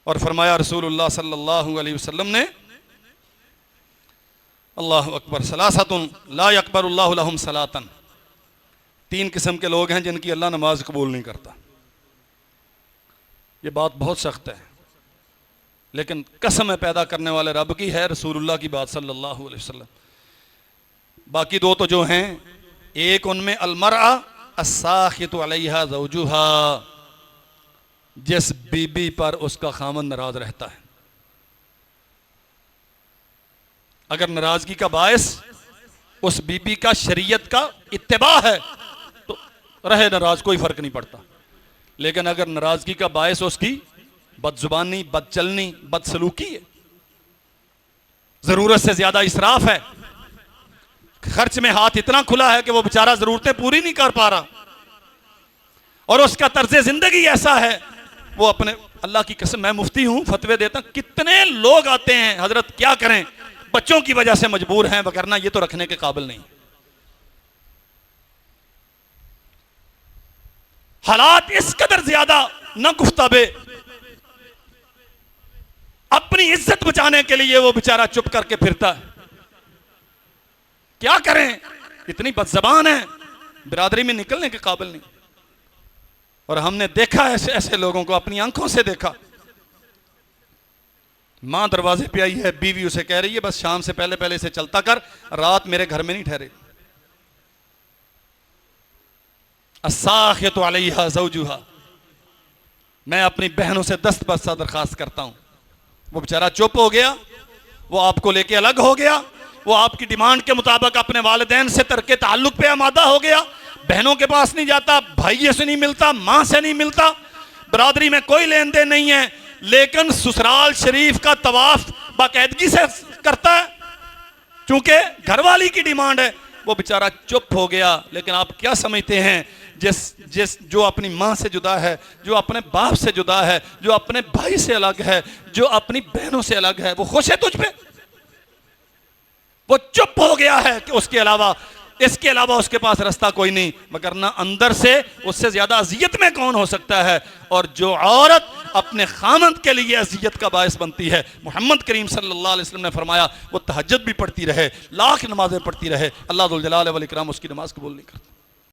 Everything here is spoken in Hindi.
और फरमाया रसूलुल्लाह सल्लल्लाहु अलैहि वसल्लम ने, अल्लाहु अकबर, सलासतुन ला यक़बलुल्लाहु लहुम सलातन, 3 किस्म के लोग हैं जिनकी अल्लाह नमाज कबूल नहीं करता। ये बात बहुत सख्त है, लेकिन कसम है पैदा करने वाले रब की, है रसूलुल्लाह की बात सल्लल्लाहु अलैहि वसल्लम। बाकी 2 तो जो हैं, एक उनमें अलमरअ अस्साखितु अलैहा ज़ौजुहा, जिस बीबी पर उसका खामन नाराज रहता है, अगर नाराजगी का बायस उस बीबी का शरीयत का इत्तिबा है तो रहे नाराज, कोई फर्क नहीं पड़ता। लेकिन अगर नाराजगी का बायस उसकी बदजुबानी, बदचलनी, बदसलूकी है, जरूरत से ज्यादा इसराफ है, खर्च में हाथ इतना खुला है कि वो बेचारा जरूरतें पूरी नहीं कर पा रहा, और उसका तर्ज जिंदगी ऐसा है, वो अपने, अल्लाह की कसम, मैं मुफ्ती हूं, फतवे देता हूं, कितने लोग आते हैं, हजरत क्या करें, बच्चों की वजह से मजबूर हैं, वरना ये तो रखने के काबिल नहीं। हालात इस कदर ज्यादा न गुफ्ताबे, अपनी इज्जत बचाने के लिए वो बेचारा चुप करके फिरता है। क्या करें, इतनी बदजबान है, बिरादरी में निकलने के काबिल नहीं। और हमने देखा ऐसे ऐसे लोगों को, अपनी आंखों से देखा। मां दरवाजे पे आई है, बीवी उसे कह रही है बस शाम से पहले पहले इसे चलता कर, रात मेरे घर में नहीं ठहरे। अस्साखितु अलैहा ज़ौजुहा, मैं अपनी बहनों से दस्तबरसा दरखास्त करता हूं। वो बेचारा चुप हो गया, वो आपको लेके अलग हो गया, वो आपकी डिमांड के मुताबिक अपने वालिदैन से तर्के ताल्लुक पे आमादा हो गया, बहनों के पास नहीं जाता, भाइयों से नहीं मिलता, मां से नहीं मिलता, बरादरी में कोई लेन देन नहीं है, लेकिन ससुराल शरीफ का तवाफ बाकायदगी से करता है, चूंकि घरवाली की डिमांड है। वो बेचारा चुप हो गया। लेकिन आप क्या समझते हैं, जिस जो अपनी माँ से जुदा है, जो अपने बाप से जुदा है, जो अपने भाई से अलग है, जो अपनी बहनों से अलग है, वो खुश है तुझ पे? वो चुप हो गया है कि इसके अलावा उसके पास रास्ता कोई नहीं, मगर ना अंदर से उससे ज्यादा अजियत में कौन हो सकता है। और जो औरत अपने खामद के लिए अजियत का बायस बनती है, मोहम्मद करीम सल्लल्लाहु अलैहि वसल्लम ने फरमाया वो तहज्जुद भी पढ़ती रहे, लाख नमाजें पढ़ती रहे, अल्लाह जुल जलाल वल इकराम उसकी नमाज कबूल नहीं करता।